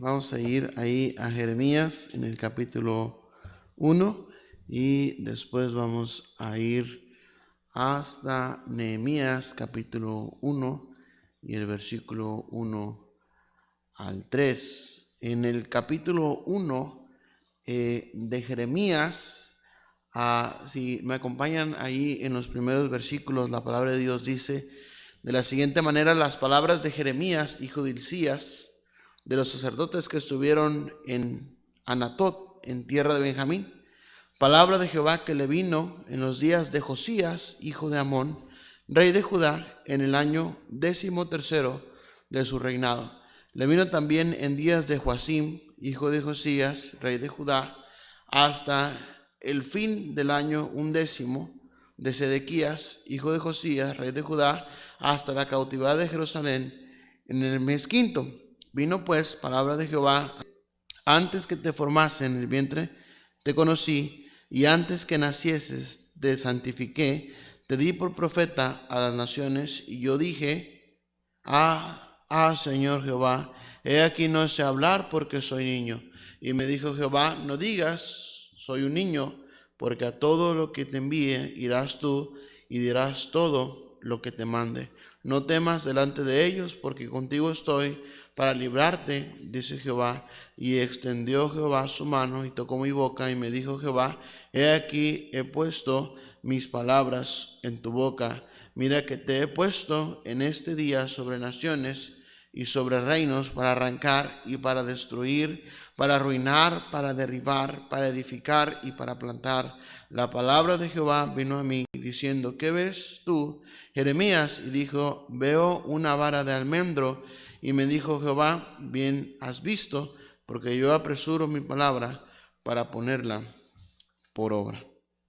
Vamos a ir ahí a Jeremías en el capítulo 1 y después vamos a ir hasta Nehemías capítulo 1 y el versículo 1 al 3. En el capítulo 1 de Jeremías, si me acompañan ahí en los primeros versículos, la palabra de Dios dice de la siguiente manera: las palabras de Jeremías, hijo de Hilcías, de los sacerdotes que estuvieron en Anatot, en tierra de Benjamín, palabra de Jehová que le vino en los días de Josías, hijo de Amón, rey de Judá, en el año 13º de su reinado. Le vino también en días de Joacim, hijo de Josías, rey de Judá, hasta el fin del año 11 de Sedequías, hijo de Josías, rey de Judá, hasta la cautividad de Jerusalén en el mes quinto. Vino pues palabra de Jehová: antes que te formase en el vientre te conocí, y antes que nacieses te santifiqué, te di por profeta a las naciones. Y yo dije: Señor Jehová, he aquí no sé hablar porque soy niño. Y me dijo Jehová: no digas soy un niño, porque a todo lo que te envíe irás tú y dirás todo lo que te mande. No temas delante de ellos, porque contigo estoy para librarte, dice Jehová. Y extendió Jehová su mano y tocó mi boca, y me dijo Jehová: he aquí he puesto mis palabras en tu boca. Mira que te he puesto en este día sobre naciones y sobre reinos, para arrancar y para destruir, para arruinar, para derribar, para edificar y para plantar. La palabra de Jehová vino a mí diciendo: ¿qué ves tú, Jeremías? Y dijo: veo una vara de almendro. Y me dijo Jehová: bien has visto, porque yo apresuro mi palabra para ponerla por obra.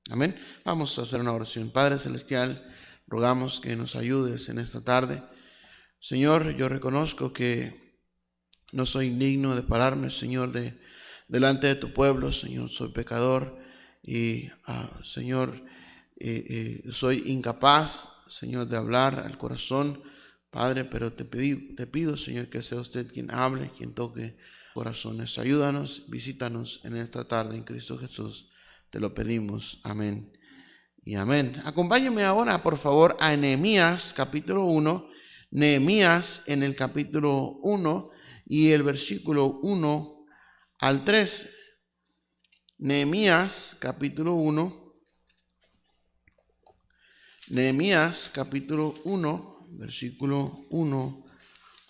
Amén. Vamos a hacer una oración. Padre celestial, rogamos que nos ayudes en esta tarde. Señor, yo reconozco que no soy digno de pararme, Señor, delante de tu pueblo. Señor, soy pecador y, Señor, soy incapaz, Señor, de hablar al corazón, Padre, pero te pido, Señor, que sea usted quien hable, quien toque corazones. Ayúdanos, visítanos en esta tarde en Cristo Jesús. Te lo pedimos. Amén y amén. Acompáñenme ahora, por favor, a Nehemías capítulo 1. Nehemías en el capítulo 1 y el versículo 1 al 3. Nehemías capítulo 1. Nehemías capítulo 1, versículo 1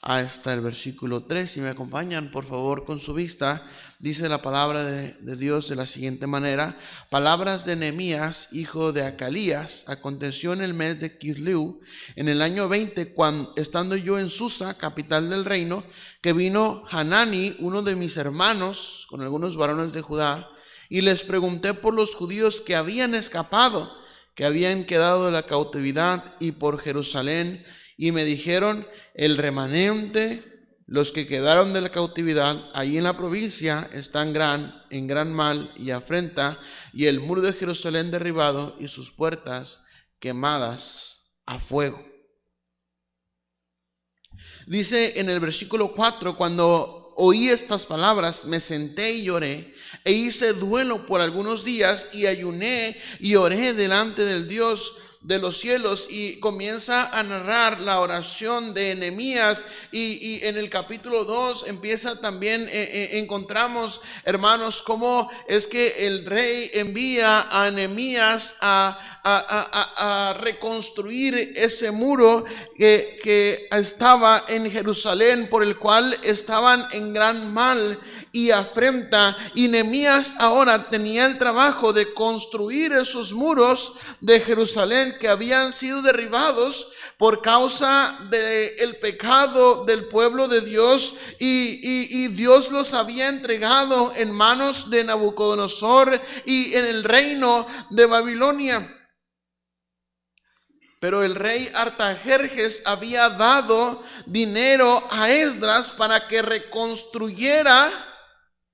hasta el versículo 3. Si me acompañan, por favor, con su vista, dice la palabra de Dios de la siguiente manera: palabras de Nehemías, hijo de Acalías. Aconteció en el mes de Quisleu, en el año 20, cuando estando yo en Susa, capital del reino, que vino Hanani, uno de mis hermanos, con algunos varones de Judá, y les pregunté por los judíos que habían escapado, que habían quedado de la cautividad, y por Jerusalén. Y me dijeron: el remanente, los que quedaron de la cautividad allí en la provincia, están en gran mal y afrenta, y el muro de Jerusalén derribado y sus puertas quemadas a fuego. Dice en el versículo 4: cuando oí estas palabras, me senté y lloré, e hice duelo por algunos días, y ayuné y oré delante del Dios de los cielos. Y comienza a narrar la oración de Nehemías, y en el capítulo 2 empieza también, encontramos, hermanos, cómo es que el rey envía a Nehemías a reconstruir ese muro que estaba en Jerusalén, por el cual estaban en gran mal y afrenta. Y Nehemías ahora tenía el trabajo de construir esos muros de Jerusalén que habían sido derribados por causa del pecado del pueblo de Dios, y Dios los había entregado en manos de Nabucodonosor y en el reino de Babilonia. Pero el rey Artajerjes había dado dinero a Esdras para que reconstruyera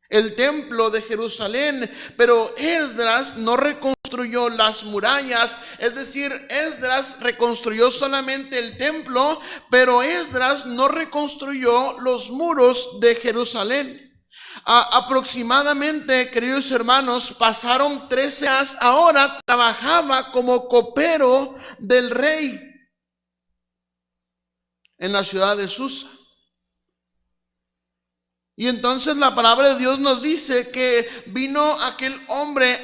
el templo de Jerusalén, pero Esdras no reconstruyó reconstruyó las murallas, es decir, Esdras reconstruyó solamente el templo, pero Esdras no reconstruyó los muros de Jerusalén. Aproximadamente, queridos hermanos, pasaron 13 años. Ahora trabajaba como copero del rey en la ciudad de Susa. Y entonces la palabra de Dios nos dice que vino aquel hombre,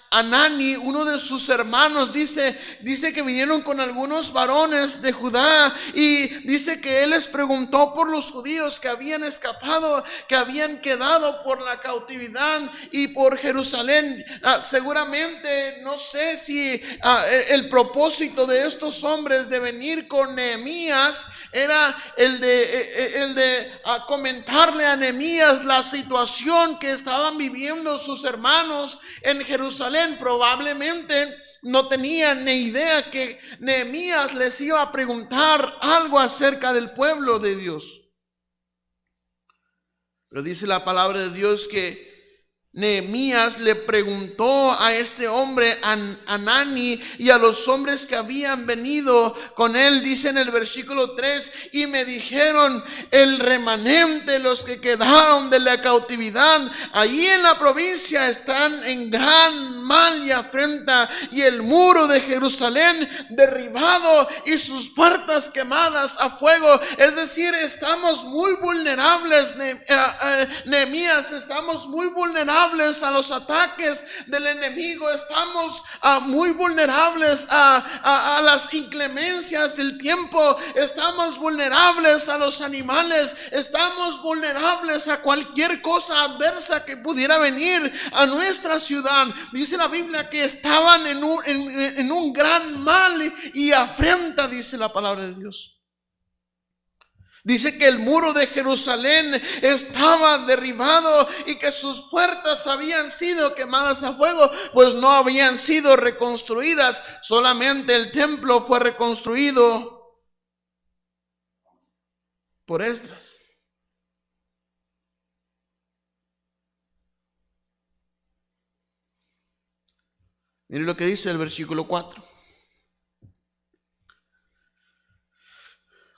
Anani, uno de sus hermanos, dice que vinieron con algunos varones de Judá, y dice que él les preguntó por los judíos que habían escapado, que habían quedado por la cautividad y por Jerusalén. Seguramente, no sé si el propósito de estos hombres de venir con Nehemías era el de comentarle a Nehemías la situación que estaban viviendo sus hermanos en Jerusalén. Probablemente no tenían ni idea que Nehemías les iba a preguntar algo acerca del pueblo de Dios. Pero dice la palabra de Dios que Nehemías le preguntó a este hombre, Anani, y a los hombres que habían venido con él, dice en el versículo 3, y me dijeron: el remanente, los que quedaron de la cautividad, allí en la provincia están en gran mal y afrenta, y el muro de Jerusalén derribado y sus puertas quemadas a fuego. Es decir, estamos muy vulnerables, Nehemías, estamos muy vulnerables a los ataques del enemigo, estamos muy vulnerables a las inclemencias del tiempo, estamos vulnerables a los animales, estamos vulnerables a cualquier cosa adversa que pudiera venir a nuestra ciudad. Dice la Biblia que estaban en un gran mal y afrenta, dice la palabra de Dios. Dice que el muro de Jerusalén estaba derribado y que sus puertas habían sido quemadas a fuego, pues no habían sido reconstruidas. Solamente el templo fue reconstruido por Esdras. Mire lo que dice el versículo 4.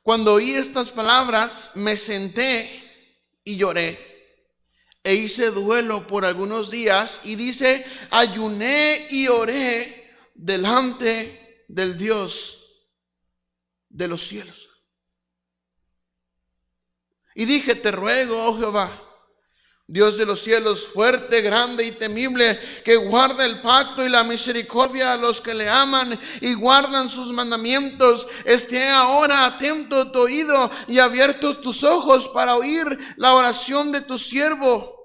Cuando oí estas palabras, me senté y lloré, e hice duelo por algunos días, y dice, ayuné y oré delante del Dios de los cielos. Y dije, te ruego, oh Jehová, Dios de los cielos, fuerte, grande y temible, que guarda el pacto y la misericordia a los que le aman y guardan sus mandamientos, esté ahora atento tu oído y abiertos tus ojos para oír la oración de tu siervo,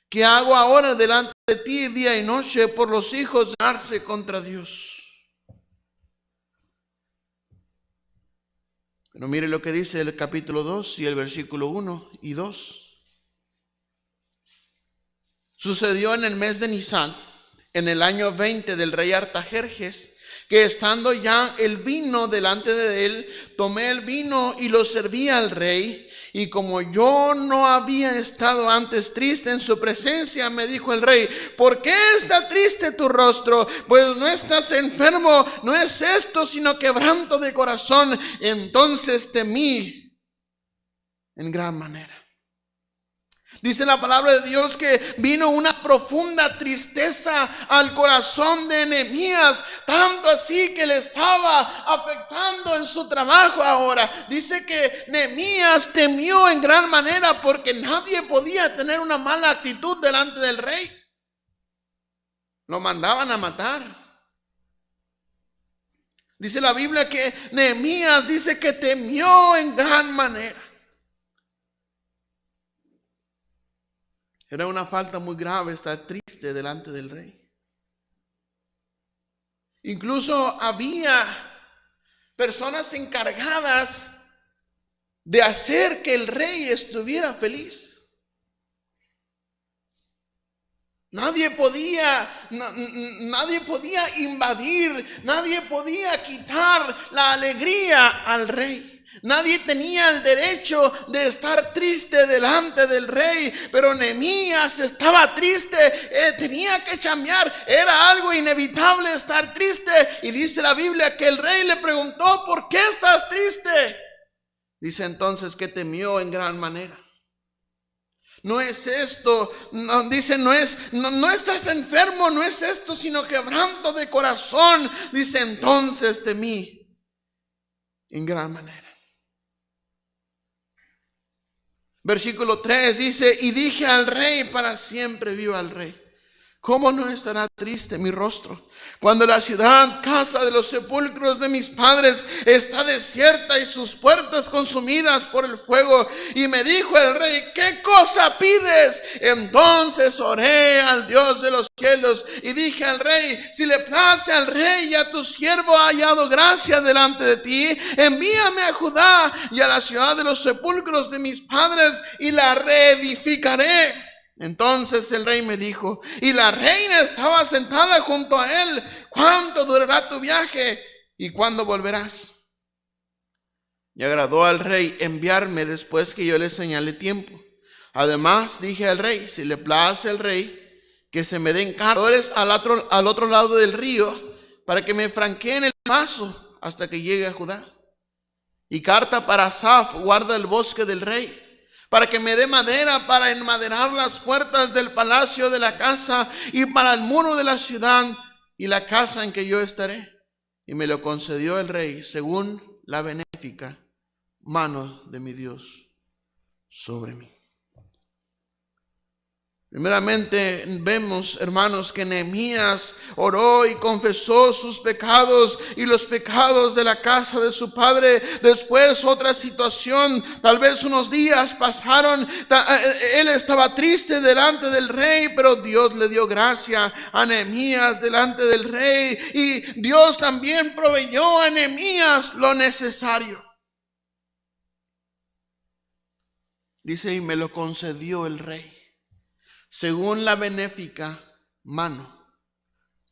que hago ahora delante de ti día y noche por los hijos de Arce contra Dios. Pero mire lo que dice el capítulo 2 y el versículo 1 y 2. Sucedió en el mes de Nisán, en el año 20 del rey Artajerjes, que estando ya el vino delante de él, tomé el vino y lo serví al rey. Y como yo no había estado antes triste en su presencia, me dijo el rey, ¿por qué está triste tu rostro? Pues no estás enfermo, no es esto sino quebranto de corazón. Entonces temí en gran manera. Dice la palabra de Dios que vino una profunda tristeza al corazón de Nehemías, tanto así que le estaba afectando en su trabajo ahora. Dice que Nehemías temió en gran manera porque nadie podía tener una mala actitud delante del rey. Lo mandaban a matar. Dice la Biblia que Nehemías dice que temió en gran manera. Era una falta muy grave estar triste delante del rey. Incluso había personas encargadas de hacer que el rey estuviera feliz. Nadie podía invadir, nadie podía quitar la alegría al rey. Nadie tenía el derecho de estar triste delante del rey, pero Nehemías estaba triste, tenía que chambear, era algo inevitable estar triste. Y dice la Biblia que el rey le preguntó: ¿por qué estás triste? Dice entonces que temió en gran manera. No es esto, no, dice, no estás enfermo, no es esto, sino quebranto de corazón. Dice entonces temí en gran manera. Versículo 3 dice: y dije al rey, para siempre viva el rey. ¿Cómo no estará triste mi rostro cuando la ciudad, casa de los sepulcros de mis padres, está desierta y sus puertas consumidas por el fuego? Y me dijo el rey: ¿qué cosa pides? Entonces oré al Dios de los cielos y dije al rey: si le place al rey y a tu siervo ha hallado gracia delante de ti, envíame a Judá y a la ciudad de los sepulcros de mis padres y la reedificaré. Entonces el rey me dijo, y la reina estaba sentada junto a él: ¿cuánto durará tu viaje y cuándo volverás? Y agradó al rey enviarme después que yo le señalé tiempo. Además dije al rey: si le place al rey, que se me den cargadores al otro lado del río, para que me franqueen el paso hasta que llegue a Judá. Y carta para Asaf, guarda el bosque del rey, para que me dé madera para enmaderar las puertas del palacio de la casa y para el muro de la ciudad y la casa en que yo estaré. Y me lo concedió el rey según la benéfica mano de mi Dios sobre mí. Primeramente vemos, hermanos, que Nehemías oró y confesó sus pecados y los pecados de la casa de su padre. Después otra situación, tal vez unos días pasaron, él estaba triste delante del rey, pero Dios le dio gracia a Nehemías delante del rey, y Dios también proveyó a Nehemías lo necesario. Dice: y me lo concedió el rey según la benéfica mano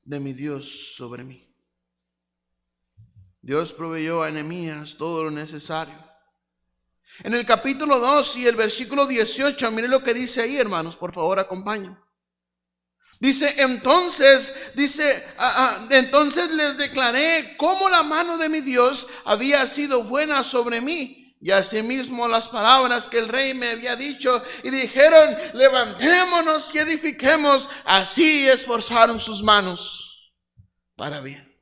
de mi Dios sobre mí. Dios proveyó a Nehemías todo lo necesario. En el capítulo 2 y el versículo 18, miren lo que dice ahí, hermanos, por favor acompáñenme. Dice, entonces les declaré cómo la mano de mi Dios había sido buena sobre mí, y asimismo las palabras que el rey me había dicho, y dijeron: levantémonos y edifiquemos. Así esforzaron sus manos para bien.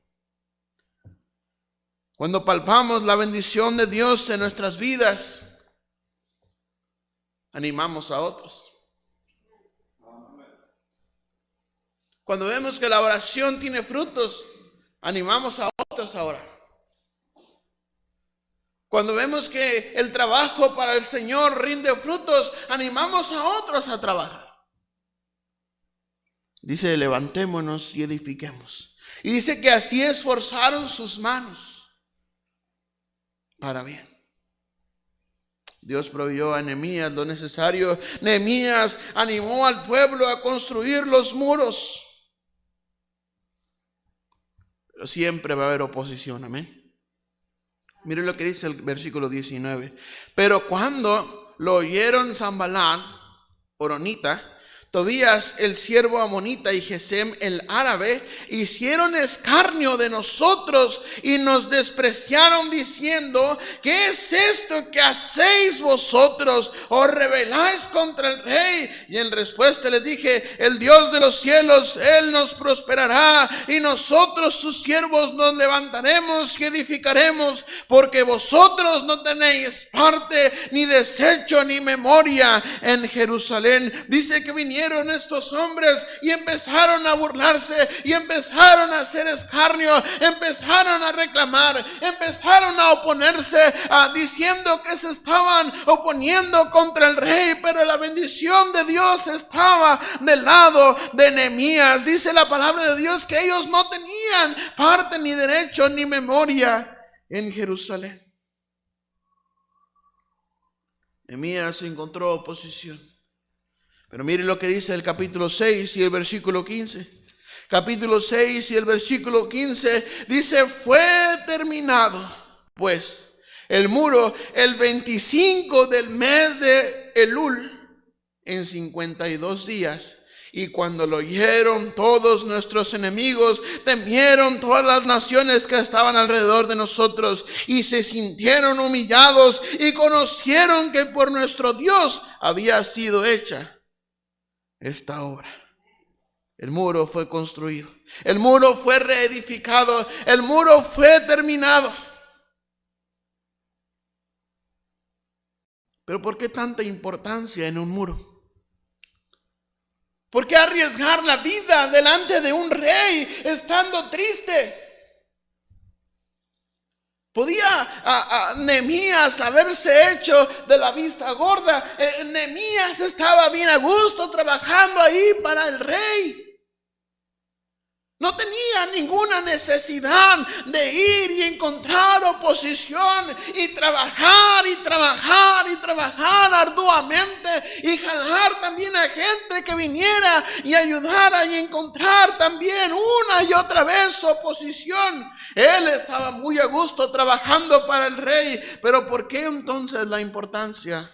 Cuando palpamos la bendición de Dios en nuestras vidas, animamos a otros. Cuando vemos que la oración tiene frutos, animamos a otros a orar. Cuando vemos que el trabajo para el Señor rinde frutos, animamos a otros a trabajar. Dice: levantémonos y edifiquemos. Y dice que así esforzaron sus manos para bien. Dios proveyó a Nehemías lo necesario. Nehemías animó al pueblo a construir los muros. Pero siempre va a haber oposición, amén. Mire lo que dice el versículo 19. Pero cuando lo oyeron Sanballat, horonita, Tobías el siervo amonita y Gesem el árabe, hicieron escarnio de nosotros y nos despreciaron diciendo: ¿qué es esto que hacéis vosotros? ¿Os rebeláis contra el rey? Y en respuesta les dije: el Dios de los cielos, Él nos prosperará, y nosotros sus siervos nos levantaremos y edificaremos, porque vosotros no tenéis parte, ni desecho, ni memoria en Jerusalén. Dice que vinieron estos hombres y empezaron a burlarse, y empezaron a hacer escarnio, empezaron a reclamar, empezaron a oponerse, diciendo que se estaban oponiendo contra el rey, pero la bendición de Dios estaba del lado de Nehemías. Dice la palabra de Dios que ellos no tenían parte, ni derecho, ni memoria en Jerusalén. Nehemías encontró oposición. Pero mire lo que dice el capítulo 6 y el versículo 15. Capítulo 6 y el versículo 15 dice: fue terminado pues el muro el 25 del mes de Elul en 52 días. Y cuando lo oyeron todos nuestros enemigos, temieron todas las naciones que estaban alrededor de nosotros y se sintieron humillados y conocieron que por nuestro Dios había sido hecha esta obra. El muro fue construido, el muro fue reedificado, el muro fue terminado. Pero ¿por qué tanta importancia en un muro? ¿Por qué arriesgar la vida delante de un rey estando triste? ¿Podía Nehemías haberse hecho de la vista gorda? Nehemías estaba bien a gusto trabajando ahí para el rey. No tenía ninguna necesidad de ir y encontrar oposición y trabajar arduamente y jalar también a gente que viniera y ayudara y encontrar también una y otra vez oposición. Él estaba muy a gusto trabajando para el rey. Pero ¿por qué entonces la importancia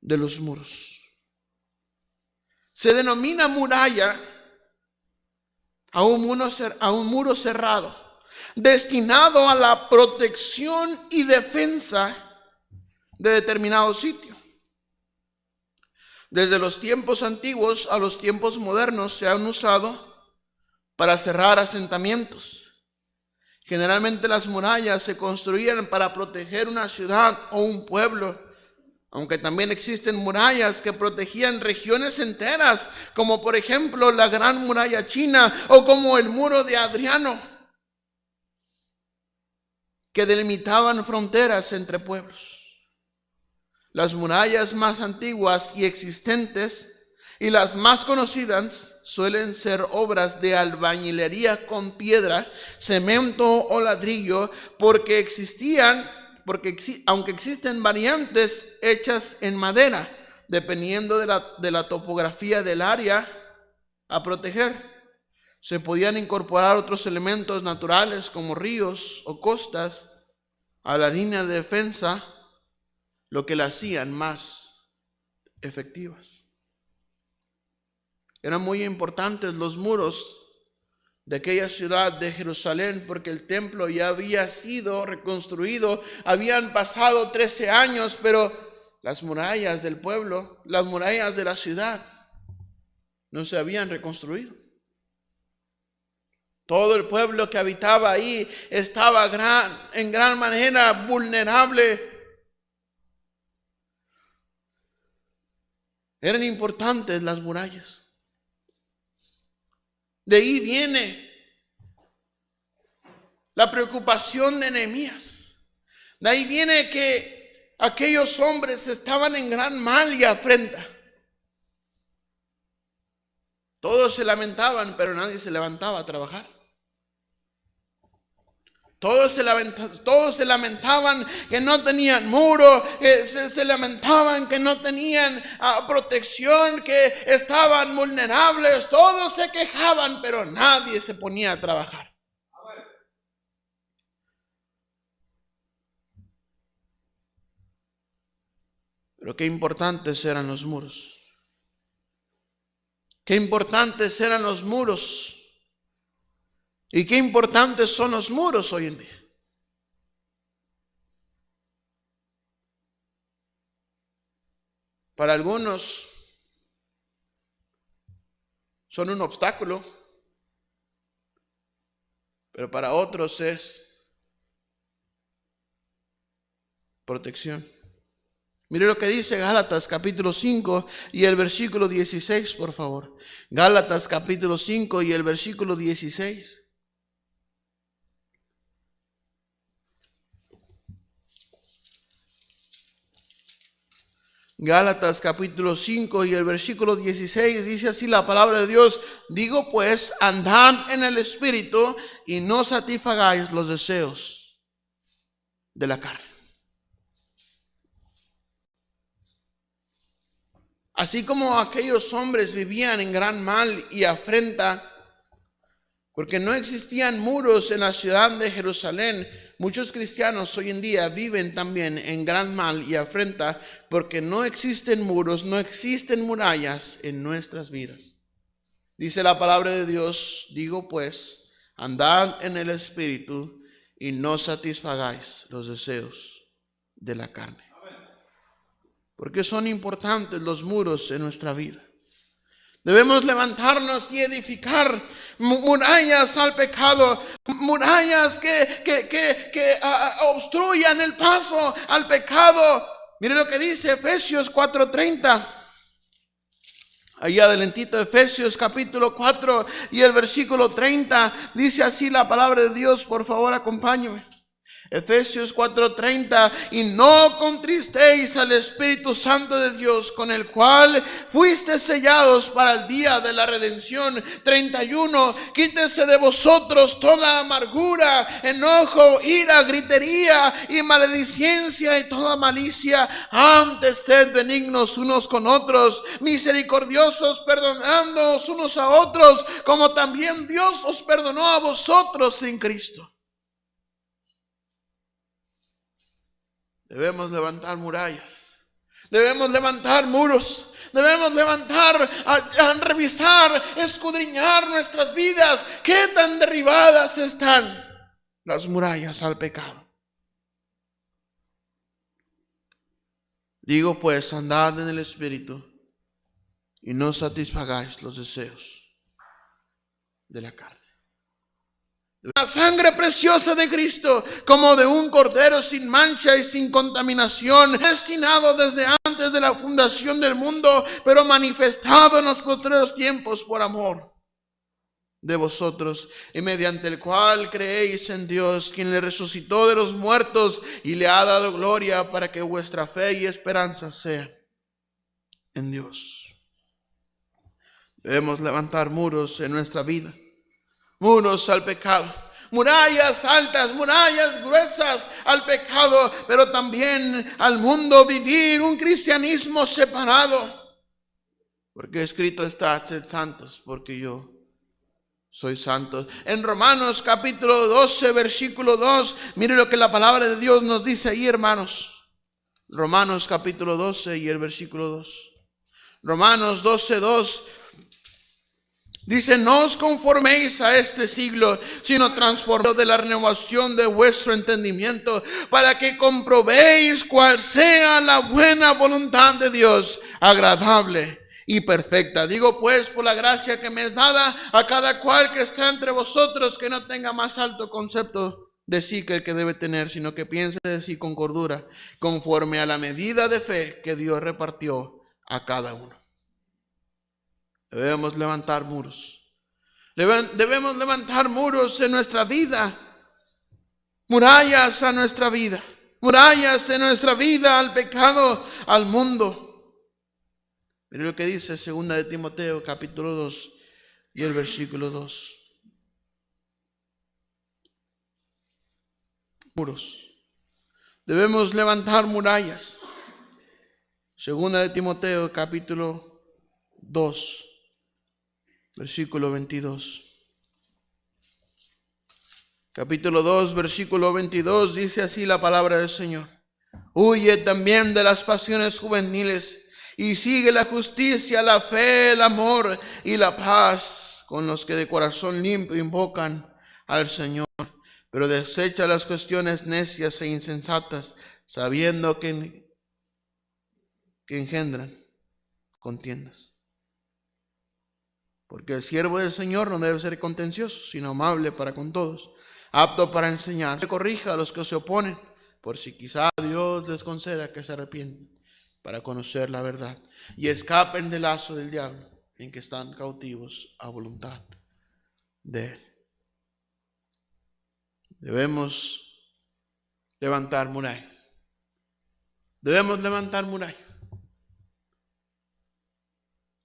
de los muros? Se denomina muralla a un muro cerrado, destinado a la protección y defensa de determinado sitio. Desde los tiempos antiguos a los tiempos modernos se han usado para cerrar asentamientos. Generalmente las murallas se construían para proteger una ciudad o un pueblo, aunque también existen murallas que protegían regiones enteras, como por ejemplo la Gran Muralla China o como el Muro de Adriano, que delimitaban fronteras entre pueblos. Las murallas más antiguas y existentes y las más conocidas suelen ser obras de albañilería con piedra, cemento o ladrillo, aunque existen variantes hechas en madera, dependiendo de la topografía del área a proteger. Se podían incorporar otros elementos naturales como ríos o costas a la línea de defensa, lo que la hacían más efectivas. Eran muy importantes los muros de aquella ciudad de Jerusalén, porque el templo ya había sido reconstruido. Habían pasado 13 años, pero las murallas del pueblo, las murallas de la ciudad, no se habían reconstruido. Todo el pueblo que habitaba ahí estaba en gran manera vulnerable. Eran importantes las murallas. De ahí viene la preocupación de Nehemías. De ahí viene que aquellos hombres estaban en gran mal y afrenta. Todos se lamentaban, pero nadie se levantaba a trabajar. Todos se lamentaban que no tenían muro, se lamentaban que no tenían protección, que estaban vulnerables. Todos se quejaban, pero nadie se ponía a trabajar. Pero qué importantes eran los muros. Qué importantes eran los muros. Y qué importantes son los muros hoy en día. Para algunos son un obstáculo, pero para otros es protección. Mire lo que dice Gálatas capítulo 5 y el versículo 16, por favor. Gálatas capítulo 5 y el versículo 16. Gálatas capítulo 5 y el versículo 16 dice así la palabra de Dios: digo pues, andad en el Espíritu y no satisfagáis los deseos de la carne. Así como aquellos hombres vivían en gran mal y afrenta, porque no existían muros en la ciudad de Jerusalén, Muchos cristianos hoy en día viven también en gran mal y afrenta porque no existen muros, no existen murallas en nuestras vidas. Dice la palabra de Dios, digo pues, andad en el Espíritu y no satisfagáis los deseos de la carne. Porque son importantes los muros en nuestra vida. Debemos levantarnos y edificar murallas al pecado, murallas que obstruyan el paso al pecado. Mire lo que dice Efesios 4:30. Allá adelantito, Efesios capítulo 4 y el versículo 30. Dice así la palabra de Dios, por favor acompáñeme. Efesios 4:30, y no contristéis al Espíritu Santo de Dios, con el cual fuiste sellados para el día de la redención. 31, quítese de vosotros toda amargura, enojo, ira, gritería y maledicencia y toda malicia. Antes sed benignos unos con otros, misericordiosos, perdonándoos unos a otros, como también Dios os perdonó a vosotros en Cristo. Debemos levantar murallas, debemos levantar muros, debemos levantar, a revisar, escudriñar nuestras vidas. ¿Qué tan derribadas están las murallas al pecado? Digo pues, andad en el Espíritu y no satisfagáis los deseos de la carne. La sangre preciosa de Cristo, como de un cordero sin mancha y sin contaminación, destinado desde antes de la fundación del mundo, pero manifestado en los postreros tiempos por amor de vosotros, y mediante el cual creéis en Dios, quien le resucitó de los muertos y le ha dado gloria, para que vuestra fe y esperanza sea en Dios. Debemos levantar muros en nuestra vida. Muros al pecado, murallas altas, murallas gruesas al pecado, pero también al mundo. Vivir un cristianismo separado, porque escrito está: sed santos, porque yo soy santo. En Romanos capítulo 12, versículo 2, mire lo que la palabra de Dios nos dice ahí, hermanos. Romanos capítulo 12 y el versículo 2. Romanos 12, 2. Dice: no os conforméis a este siglo, sino transformaos de la renovación de vuestro entendimiento, para que comprobéis cuál sea la buena voluntad de Dios, agradable y perfecta. Digo pues, por la gracia que me es dada, a cada cual que está entre vosotros, que no tenga más alto concepto de sí que el que debe tener, sino que piense de sí con cordura, conforme a la medida de fe que Dios repartió a cada uno. Debemos levantar muros. Debemos levantar muros en nuestra vida. Murallas a nuestra vida. Murallas en nuestra vida al pecado, al mundo. Mire lo que dice 2 de Timoteo capítulo 2 y el versículo 2. Muros. Debemos levantar murallas. 2 de Timoteo capítulo 2. Versículo 22. Capítulo 2, versículo 22, dice así la palabra del Señor: huye también de las pasiones juveniles y sigue la justicia, la fe, el amor y la paz con los que de corazón limpio invocan al Señor. Pero desecha las cuestiones necias e insensatas, sabiendo que engendran contiendas. Porque el siervo del Señor no debe ser contencioso, sino amable para con todos, apto para enseñar, que corrija a los que se oponen, por si quizá Dios les conceda que se arrepientan, para conocer la verdad, y escapen del lazo del diablo, en que están cautivos a voluntad de Él. Debemos levantar murallas. Debemos levantar murallas.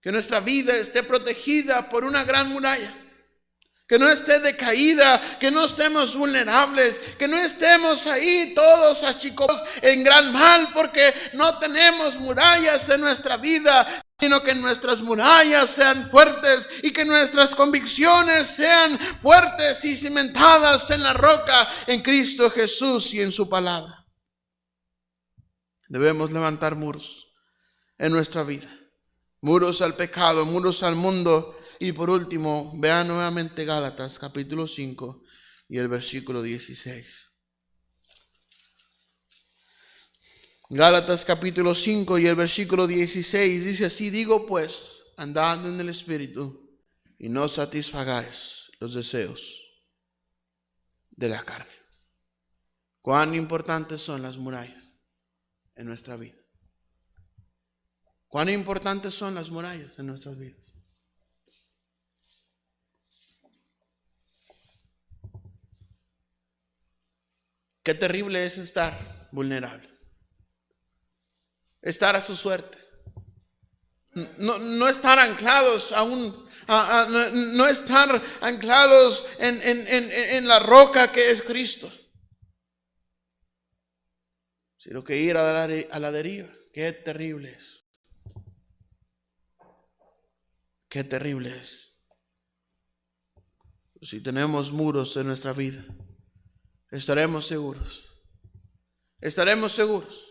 Que nuestra vida esté protegida por una gran muralla. Que no esté decaída, que no estemos vulnerables, que no estemos ahí todos achicados en gran mal porque no tenemos murallas en nuestra vida. sino que nuestras murallas sean fuertes y que nuestras convicciones sean fuertes y cimentadas en la roca, en Cristo Jesús y en su palabra. Debemos levantar muros en nuestra vida, muros al pecado, muros al mundo. Y por último, vean nuevamente Gálatas capítulo 5 y el versículo 16. Gálatas capítulo 5 y el versículo 16 dice así: digo pues, andad en el Espíritu y no satisfagáis los deseos de la carne. Cuán importantes son las murallas en nuestra vida. Cuán importantes son las murallas en nuestras vidas. Qué terrible es estar vulnerable, estar a su suerte, no estar anclados no estar anclados en la roca que es Cristo, sino que ir a la deriva. Qué terrible es. Qué terrible es. Si tenemos muros en nuestra vida, estaremos seguros. Estaremos seguros.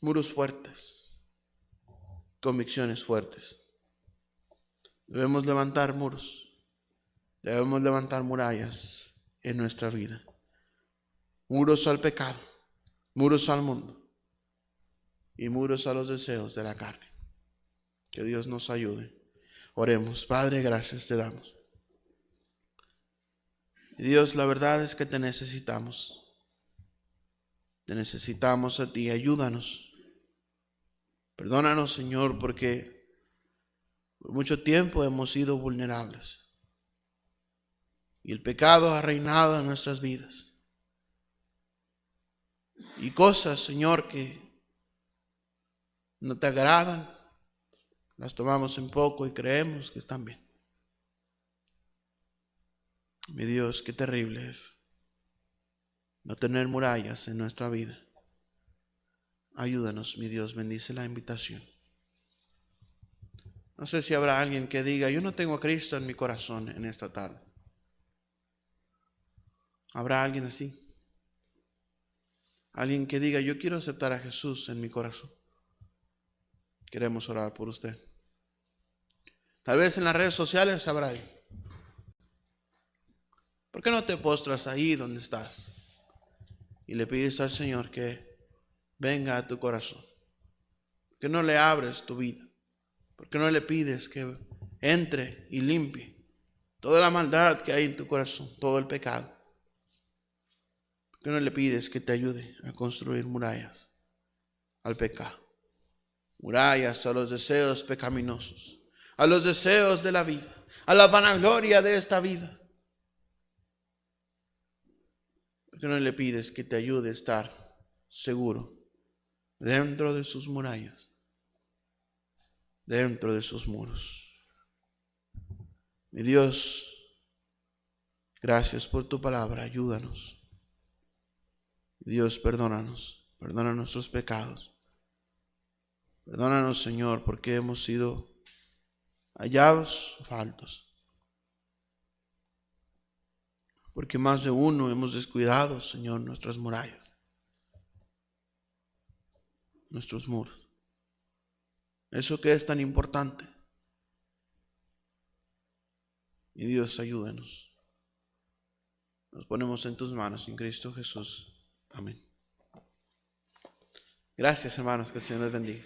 Muros fuertes. Convicciones fuertes. Debemos levantar muros. Debemos levantar murallas en nuestra vida. Muros al pecado. Muros al mundo. Y muros a los deseos de la carne. Que Dios nos ayude. Oremos. Padre, gracias te damos. Dios, la verdad es que te necesitamos. Te necesitamos a ti. Ayúdanos. Perdónanos, Señor, porque por mucho tiempo hemos sido vulnerables. Y el pecado ha reinado en nuestras vidas. Y cosas, Señor, que no te agradan, las tomamos en poco y creemos que están bien. Mi Dios, qué terrible es no tener murallas en nuestra vida. Ayúdanos, mi Dios, bendice la invitación. No sé si habrá alguien que diga: yo no tengo a Cristo en mi corazón en esta tarde. ¿Habrá alguien así? Alguien que diga: yo quiero aceptar a Jesús en mi corazón. Queremos orar por usted. Tal vez en las redes sociales habrá alguien. ¿Por qué no te postras ahí donde estás y le pides al Señor que venga a tu corazón? ¿Por qué no le abres tu vida? ¿Por qué no le pides que entre y limpie toda la maldad que hay en tu corazón, todo el pecado? ¿Por qué no le pides que te ayude a construir murallas al pecado? Murallas a los deseos pecaminosos, a los deseos de la vida, a la vanagloria de esta vida. ¿Por qué no le pides que te ayude a estar seguro dentro de sus murallas, dentro de sus muros? Mi Dios, gracias por tu palabra, ayúdanos. Dios, perdónanos, perdona nuestros pecados. Perdónanos, Señor, porque hemos sido hallados faltos. Porque más de uno hemos descuidado, Señor, nuestras murallas, nuestros muros. Eso que es tan importante. Y Dios, ayúdanos. Nos ponemos en tus manos en Cristo Jesús. Amén. Gracias, hermanos, que el Señor les bendiga.